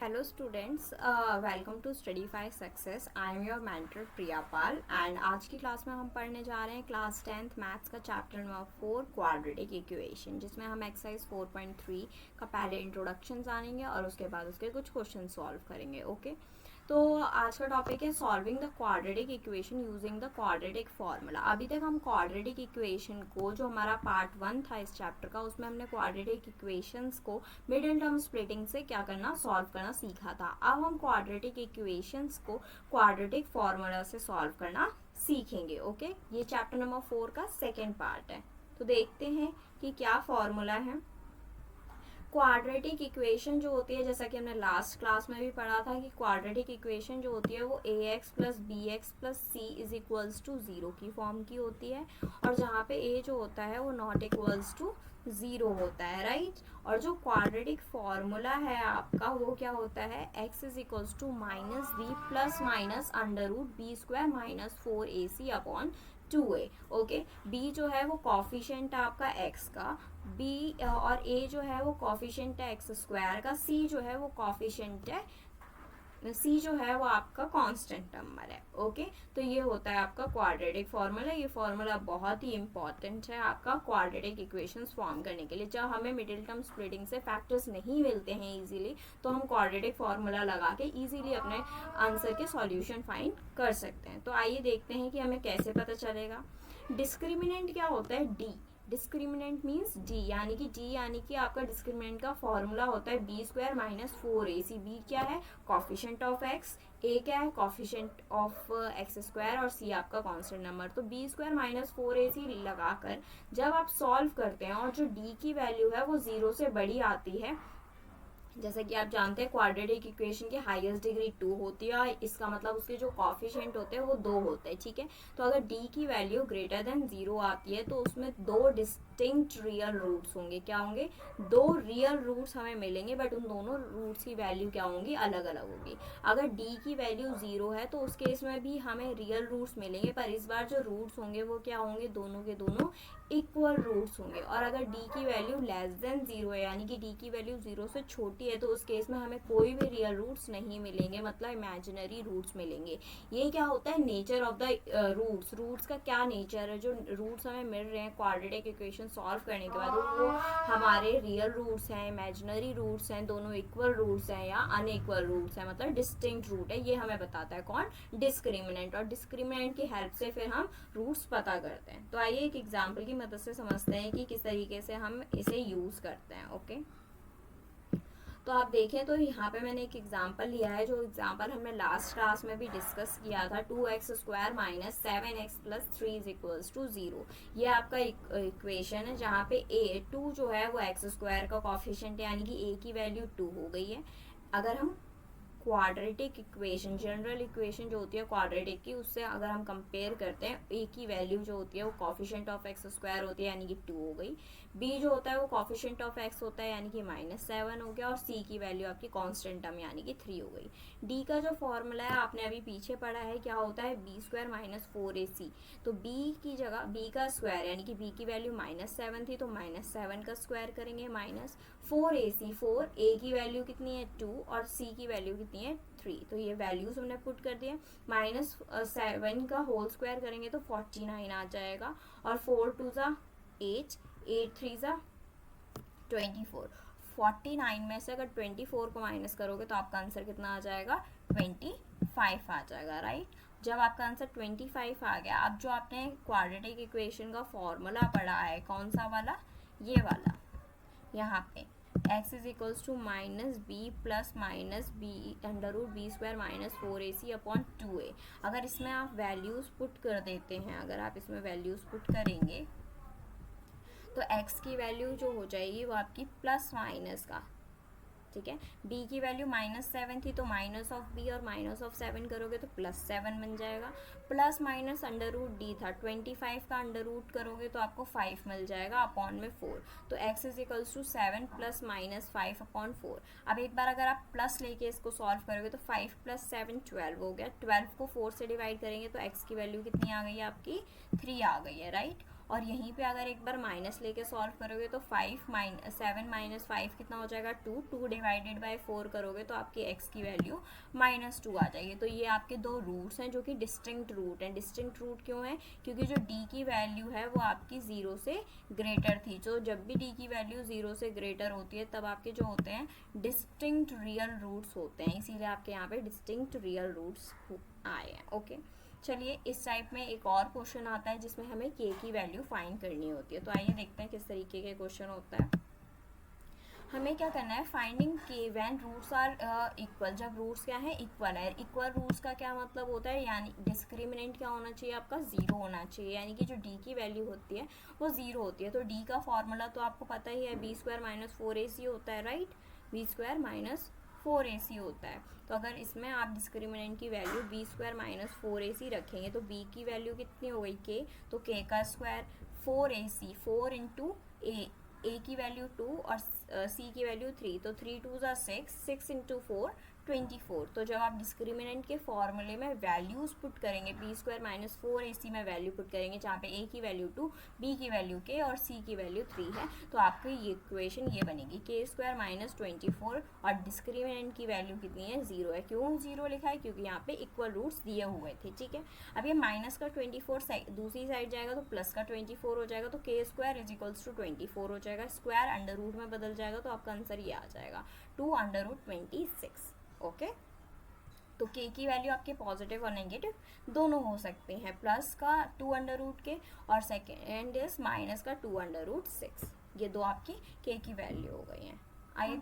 Hello students, welcome to Studify Success. I am your mentor Priya Pal and आज की class में हम पढ़ने जा रहे हैं क्लास 10th मैथ्स का चैप्टर नंबर 4 क्वाड्रेटिक इक्वेशन, जिसमें हम एक्सरसाइज 4.3 का पहले इंट्रोडक्शन जानेंगे और उसके बाद उसके कुछ क्वेश्चन सॉल्व करेंगे. ओके तो आज का टॉपिक है solving the quadratic equation using the quadratic formula. अभी तक हम क्वाड्रेटिक इक्वेशन को, जो हमारा पार्ट 1 था इस चैप्टर का, उसमें हमने क्वाड्रेटिक इक्वेशंस को मिडिल टर्म स्प्लिटिंग से क्या करना, सॉल्व करना सीखा था. अब हम क्वाड्रेटिक इक्वेशंस को क्वाड्रेटिक फार्मूला से सॉल्व करना सीखेंगे. ओके ये चैप्टर नंबर 4 का सेकेंड पार्ट है. तो देखते हैं कि क्या फॉर्मूला है. क्वाड्रेटिक इक्वेशन जो होती है, जैसा कि हमने लास्ट क्लास में भी पढ़ा था कि क्वाड्रेटिक इक्वेशन जो होती है वो ax plus b x plus c is equals to 0 की फॉर्म की होती है, और जहाँ पे a जो होता है वो नॉट इक्वल्स टू 0 होता है, राइट. और जो क्वाड्रेटिक फॉर्मूला है आपका वो क्या होता है, x is equals to minus b plus minus under root b square minus 4ac upon 2a. Okay b जो है वो कॉफिशिएंट है आपका x का, b और a जो है वो कॉफिशिएंट है एक्स स्क्वायर का, c जो है वो कॉफिशिएंट है, c जो है वो आपका कांस्टेंट नंबर है. ओके तो ये होता है आपका क्वाड्रेटिक फार्मूला. ये फार्मूला बहुत ही इंपॉर्टेंट है आपका क्वाड्रेटिक इक्वेशंस फॉर्म करने के लिए. जब हमें मिडिल टर्म स्प्लिटिंग से फैक्टर्स नहीं मिलते हैं इजीली, तो हम क्वाड्रेटिक फार्मूला लगा के इजीली अपने आंसर के सॉल्यूशन फाइंड कर सकते हैं. तो आइए देखते हैं कि हमें कैसे पता चलेगा. डिस्क्रिमिनेंट क्या होता है, डी. डिस्क्रिमिनेंट मीन्स डी, यानी कि डी यानी कि आपका डिस्क्रिमिनेंट का फॉर्मूला होता है B square minus 4ac. B क्या है, कॉफिशिएंट ऑफ एक्स, ए क्या है, कॉफिशिएंट ऑफ एक्स स्क्वायर, और सी आपका कांस्टेंट नंबर. तो बी स्क्वायर माइनस 4ac लगाकर जब आप सॉल्व करते हैं और जो डी की वैल्यू है वो 0 से बड़ी आती है, जैसा कि आप जानते हैं क्वाड्रेटिक इक्वेशन की हाईएस्ट डिग्री 2 होती है, और इसका मतलब उसके जो कॉफिशिएंट होते हैं वो 2 होते हैं. ठीक है, तो अगर d की वैल्यू ग्रेटर देन 0 आती है तो उसमें दो डिस्टिंक्ट रियल रूट्स होंगे. क्या होंगे, दो रियल रूट्स हमें मिलेंगे, बट उन दोनों रूट्स की वैल्यू क्या होंगी, अलग अलग होगी. अगर d की वैल्यू 0 है तो उस केस में भी हमें रियल रूट्स मिलेंगे, पर इस बार जो रूट्स होंगे वो क्या होंगे, दोनों के दोनों इक्वल रूट्स होंगे. और अगर d की वैल्यू लेस देन 0 है, यानी कि d की वैल्यू 0 से छोटी है, तो उस केस में हमें कोई भी रियल रूट्स नहीं मिलेंगे, मतलब इमेजिनरी रूट्स मिलेंगे. ये क्या होता है, nature of the roots. Roots का क्या नेचर है, जो रूट्स हमें मिल रहे हैं क्वाड्रेटिक इक्वेशन सॉल्व करने के बाद, वो हमारे रियल रूट्स हैं, इमेजिनरी रूट्स हैं, दोनों इक्वल रूट्स हैं या अनइक्वल रूट्स हैं, मतलब डिस्टिंक्ट रूट है. ये हमें बताता है कौन, डिस्क्रिमिनेंट. और डिस्क्रिमिनेंट की हेल्प से फिर हम रूट्स पता करते हैं. तो आइए एक एग्जाम्पल की मदद से समझते हैं कि किस तरीके से हम इसे यूज करते हैं. ओके तो आप देखें तो यहाँ पे मैंने एक एग्जाम्पल लिया है, जो एग्जाम्पल हमने लास्ट क्लास में भी डिस्कस किया था. 2x square minus 7x plus 3 is equals to 0. ये आपका इक्वेशन है जहाँ पे a 2 जो है वो x स्क्वायर का कॉफिशिएंट है, यानी कि a की वैल्यू 2 हो गई है. अगर हम क्वाड्रेटिक इक्वेशन, जनरल इक्वेशन जो होती है क्वाड्रेटिक की, उससे अगर हम कंपेयर करते हैं, ए की वैल्यू जो होती है वो कॉफिशिएंट ऑफ एक्स स्क्वायर होती है, यानी कि 2 हो गई. बी जो होता है वो कॉफिशिएंट ऑफ एक्स होता है, यानी कि -7 हो गया. और सी की वैल्यू आपकी कांस्टेंट टर्म यानी कि 3 हो गई. डी का जो फॉर्मूला है आपने अभी पीछे पढ़ा है, क्या होता है, बी स्क्वायर माइनस 4ac. तो बी की जगह बी का स्क्वायर, यानी कि बी की वैल्यू -7 थी तो -7 का स्क्वायर करेंगे, माइनस 4ac. 4 ए की वैल्यू कितनी है, 2, और सी की वैल्यू कितनी है, 3. तो ये वैल्यूज हमने पुट कर दिए. -7 का होल स्क्वायर करेंगे तो 49 आ जाएगा, और 4 2 ज़ा 8, 8 3 ज़ा 24. 49 में से अगर 24 को माइनस करोगे तो आपका आंसर कितना आ जाएगा, 25 आ जाएगा, राइट. जब आपका आंसर 25 आ गया, अब जो आपने क्वाड्रेटिक इक्वेशन का फॉर्मूला पढ़ा है, कौन सा वाला, ये वाला, यहाँ पे x is equals to minus b plus minus b under root b square minus 4ac upon 2a. अगर इसमें आप वैल्यूज पुट कर देते हैं, अगर आप इसमें वैल्यूज पुट करेंगे तो x की वैल्यू जो हो जाएगी वो आपकी प्लस माइनस का, ठीक है. b की वैल्यू -7 थी तो माइनस ऑफ b, और माइनस ऑफ 7 करोगे तो +7 बन जाएगा. Plus minus under root d था, 25 का अंडर रूट करोगे तो आपको 5 मिल जाएगा, अपॉन में 4. तो x is equals to 7 plus minus 5 upon 4. अब एक बार अगर आप प्लस लेके इसको सॉल्व करोगे तो 5 प्लस 7 12 हो गया. 12 को 4 से डिवाइड करेंगे तो x की वैल्यू कितनी आ गई है आपकी, 3 आ गई है, राइट. और यहीं पे अगर एक बार माइनस लेके सॉल्व करोगे तो 7 माइनस 5 कितना हो जाएगा 2 डिवाइडेड बाय 4 करोगे तो आपकी x की वैल्यू -2 आ जाएगी। तो ये आपके दो रूट्स हैं जो कि डिस्टिंक्ट रूट हैं। डिस्टिंक्ट रूट क्यों है? क्योंकि जो d की वैल्यू है वो आपकी 0 से ग्रेटर थी। तो जब भी d की वैल्यू 0 से ग्रेटर होती है तब आपके जो होते हैं डिस्टिंक्ट रियल रूट्स होते हैं, इसीलिए आपके यहाँ पे डिस्टिंक्ट रियल रूट्स आए हैं। ओके, चलिए इस टाइप में एक और क्वेश्चन आता है जिसमें हमें k की वैल्यू फाइंड करनी होती है। तो आइए देखते हैं किस तरीके के क्वेश्चन होता है। हमें क्या करना है, finding k when roots are equal. जब रूट्स क्या है, इक्वल है। इक्वल रूट्स का क्या मतलब होता है, यानी डिस्क्रिमिनेंट क्या होना चाहिए आपका, 0 होना चाहिए, यानी कि जो d की वैल्यू होती है वो 0 होती है। तो d का फॉर्मूला तो आपको पता ही है, b² - 4ac होता है, राइट। b² - 4ac होता है। तो अगर इसमें आप डिस्क्रिमिनेंट की वैल्यू b² - 4ac रखेंगे तो b की वैल्यू कितनी हो गई k, तो k का स्क्वायर 4ac, 4 इंटू a की वैल्यू 2 और c की वैल्यू 3, तो 3 2 ज़ा 6, 6 इंटू 4 24। तो जब आप डिस्क्रिमिनेंट के फॉर्मूले में वैल्यूज पुट करेंगे, b² - 4ac में वैल्यू पुट करेंगे जहाँ पे a की वैल्यू 2, b की वैल्यू k और c की वैल्यू 3 है, तो आपकी ये इक्वेशन ये बनेगी k² - 24 और डिस्क्रिमिनेंट की वैल्यू कितनी है, 0 है। क्यों 0 लिखा है, क्योंकि यहाँ पे इक्वल रूट्स दिए हुए थे, ठीक है। अब ये माइनस का 24 दूसरी साइड जाएगा तो प्लस का 24 हो जाएगा, तो k² = 24 हो जाएगा। स्क्वायर अंडर रूट में बदल जाएगा तो आपका आंसर ये आ जाएगा 2√26। ओके, तो k की वैल्यू आपके पॉजिटिव और नेगेटिव दोनों हो सकते हैं, प्लस का 2 के और सेकेंड इज माइनस का 2√6। ये दो आपकी k की वैल्यू हो गई हैं। आइए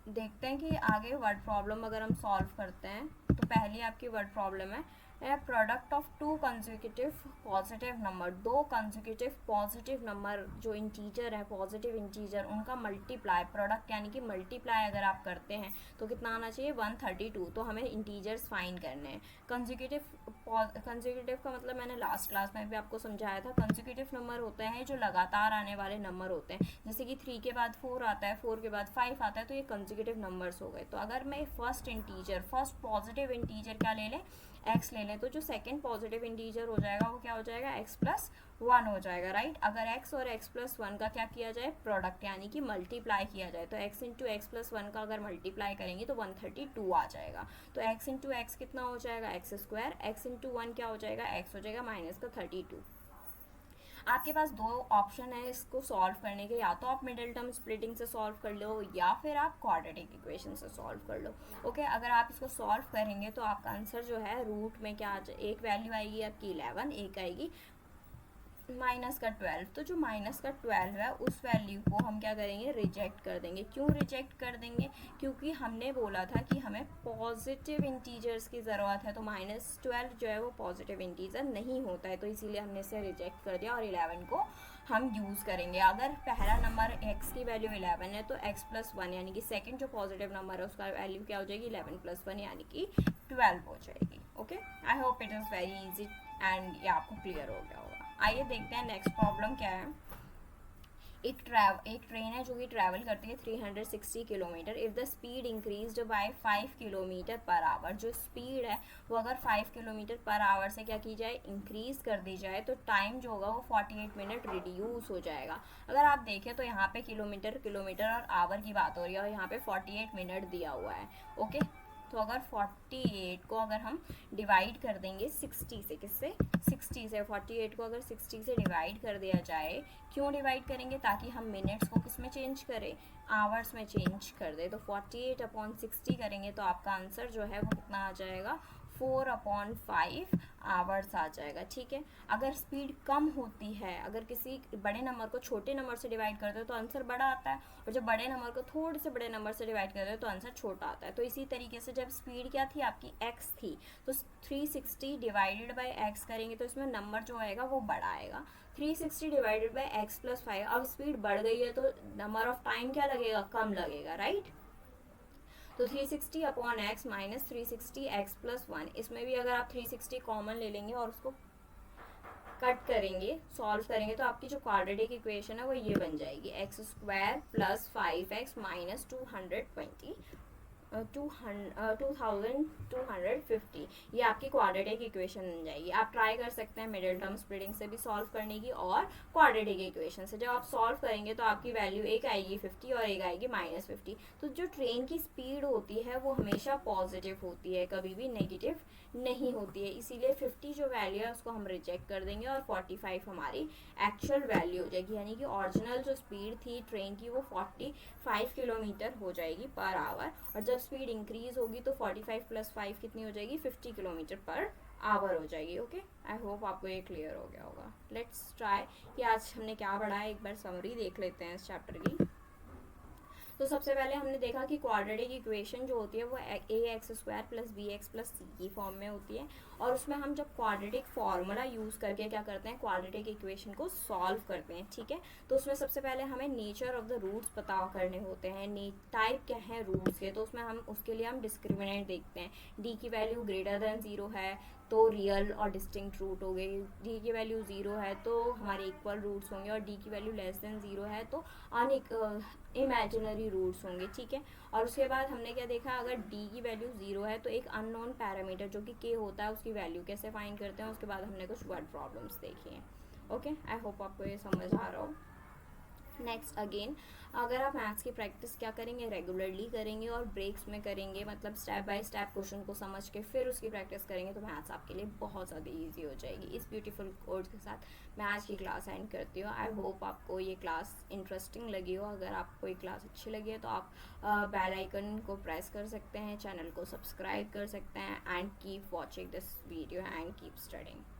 देखते हैं कि आगे वर्ड प्रॉब्लम अगर हम सॉल्व करते हैं तो पहली आपकी वर्ड प्रॉब्लम है product of 2 consecutive positive number. 2 consecutive positive number जो इंटीजर है, पॉजिटिव इंटीजर, उनका मल्टीप्लाई, प्रोडक्ट यानी कि मल्टीप्लाई अगर आप करते हैं तो कितना आना चाहिए, 132। तो हमें इंटीजर्स फाइंड करने हैं। कंसेक्यूटिव का मतलब मैंने लास्ट क्लास में भी आपको समझाया था। कंसेक्यूटिव नंबर होते हैं जो लगातार आने वाले नंबर होते हैं, जैसे कि 3 के बाद 4 आता है, 4 के बाद 5 आता है, तो ये कंसेक्यूटिव नंबर्स हो गए। तो अगर मैं फर्स्ट पॉजिटिव इंटीजर क्या ले लें, x ले लें, तो जो सेकंड पॉजिटिव इंटीजर हो जाएगा वो क्या हो जाएगा, x+1 हो जाएगा, राइट। अगर x और x+1 का क्या किया जाए, प्रोडक्ट यानी कि मल्टीप्लाई किया जाए, तो x इंटू x+1 का अगर मल्टीप्लाई करेंगे तो 132 आ जाएगा। तो x इंटू x कितना हो जाएगा, x², x इंटू 1 क्या हो जाएगा, x हो जाएगा -32। आपके पास दो ऑप्शन है इसको सॉल्व करने के, या तो आप मिडिल टर्म स्प्लिटिंग से सॉल्व कर लो या फिर आप क्वाड्रेटिक इक्वेशन से सॉल्व कर लो। ओके, अगर आप इसको सॉल्व करेंगे तो आपका आंसर जो है रूट में क्या एक वैल्यू आएगी आपकी 11, एक आएगी -12। तो जो -12 है उस वैल्यू को हम क्या करेंगे, रिजेक्ट कर देंगे। क्यों रिजेक्ट कर देंगे, क्योंकि हमने बोला था कि हमें पॉजिटिव इंटीजर्स की ज़रूरत है, तो -12 जो है वो पॉजिटिव इंटीजर नहीं होता है, तो इसीलिए हमने इसे रिजेक्ट कर दिया और 11 को हम यूज़ करेंगे। अगर पहला नंबर x की वैल्यू 11 है तो x+1 यानी कि सेकंड जो पॉजिटिव नंबर है उसका वैल्यू क्या हो जाएगी, 11+1 यानी कि 12 हो जाएगी। Okay, I hope it is very easy and ये आपको क्लियर हो गया होगा। आइए देखते हैं नेक्स्ट प्रॉब्लम क्या है। एक ट्रेन है जो कि ट्रैवल करती है 360 kilometre. If the speed increased by 5 kilometre per hour, जो स्पीड है वो अगर 5 किलोमीटर पर आवर से क्या की जाए, इंक्रीज़ कर दी जाए, तो टाइम जो होगा वो 48 मिनट रिड्यूस हो जाएगा। अगर आप देखें तो यहाँ पे किलोमीटर और आवर की बात हो रही है और यहाँ पे 48 मिनट दिया हुआ है। ओके, तो अगर 48 को अगर हम डिवाइड कर देंगे 60 से, किससे, 60 से, 48 को अगर 60 से डिवाइड कर दिया जाए, क्यों डिवाइड करेंगे, ताकि हम मिनट्स को किस में चेंज करें, आवर्स में चेंज कर दे। तो 48/60 करेंगे तो आपका आंसर जो है वो कितना आ जाएगा, 4/5 आवर्स आ जाएगा। ठीक है, अगर स्पीड कम होती है, अगर किसी बड़े नंबर को छोटे नंबर से डिवाइड करते हो तो आंसर बड़ा आता है, और जब बड़े नंबर को थोड़े से बड़े नंबर से डिवाइड करते हो तो आंसर छोटा आता है। तो इसी तरीके से जब स्पीड क्या थी आपकी, x थी, तो 360 डिवाइडेड बाई x करेंगे तो इसमें नंबर जो आएगा वो बड़ा आएगा। 360 डिवाइडेड बाई x+5, अब स्पीड बढ़ गई है तो नंबर ऑफ टाइम क्या लगेगा, कम लगेगा, राइट। तो 360/x माइनस 360x+1, इसमें भी अगर आप 360 कॉमन ले लेंगे और उसको कट करेंगे, सॉल्व करेंगे, तो आपकी जो क्वाड्रेटिक इक्वेशन है वो ये बन जाएगी, x² + 5x - 220 2250, ये आपकी क्वाड्रेटिक इक्वेशन बन जाएगी। आप ट्राई कर सकते हैं मिडिल टर्म स्प्लिटिंग से भी सॉल्व करने की और क्वाड्रेटिक इक्वेशन से। जब आप सॉल्व करेंगे तो आपकी वैल्यू एक आएगी 50 और एक आएगी -50। तो जो ट्रेन की स्पीड होती है वो हमेशा पॉजिटिव होती है, कभी भी नेगेटिव नहीं होती है, इसीलिए 50 जो वैल्यू है उसको हम रिजेक्ट कर देंगे और 45 हमारी एक्चुअल वैल्यू हो जाएगी, यानी कि ओरिजिनल जो स्पीड थी ट्रेन की वो 45 किलोमीटर हो जाएगी पर आवर। और जब स्पीड इंक्रीज होगी तो 45 + 5 कितनी हो जाएगी, 50 किलोमीटर पर आवर हो जाएगी। ओके, आई होप आपको ये क्लियर हो गया होगा। लेट्स ट्राई कि आज हमने क्या पढ़ा है, एक बार समरी देख लेते हैं इस चैप्टर की। तो सबसे पहले हमने देखा कि क्वाड्रेटिक इक्वेशन जो होती है वो ax² + bx + c की फॉर्म में होती है, और उसमें हम जब क्वाड्रेटिक फार्मूला यूज़ करके क्या करते हैं, क्वाड्रेटिक इक्वेशन को सॉल्व करते हैं। ठीक है, तो उसमें सबसे पहले हमें नेचर ऑफ द रूट्स पता करने होते हैं, टाइप क्या है रूट्स के। तो उसमें हम उसके लिए हम डिस्क्रिमिनेंट देखते हैं, डी की वैल्यू ग्रेटर देन 0 है तो रियल और डिस्टिंक्ट रूट हो गई, डी की वैल्यू 0 है तो हमारे इक्वल रूट्स होंगे, और डी की वैल्यू लेस देन 0 है तो इमेजिनरी रूट्स होंगे। ठीक है, और उसके बाद हमने क्या देखा, अगर डी की वैल्यू 0 है तो एक अननोन पैरामीटर जो कि के होता है उसकी वैल्यू कैसे फाइंड करते हैं। उसके बाद हमने कुछ वर्ड प्रॉब्लम्स देखी हैं। ओके, आई होप आपको ये समझ आ रहा हो। नेक्स्ट अगेन, अगर आप मैथ्स की प्रैक्टिस क्या करेंगे, रेगुलरली करेंगे और ब्रेक्स में करेंगे, मतलब स्टेप बाय स्टेप क्वेश्चन को समझ के फिर उसकी प्रैक्टिस करेंगे, तो मैथ्स आपके लिए बहुत ज़्यादा इजी हो जाएगी। इस ब्यूटीफुल कोड्स के साथ मैं आज की क्लास एंड करती हूँ। आई होप आपको ये क्लास इंटरेस्टिंग लगी हो। अगर आपको ये क्लास अच्छी लगी है तो आप बेल आइकन को प्रेस कर सकते हैं, चैनल को सब्सक्राइब कर सकते हैं, and keep watching this video and keep studying.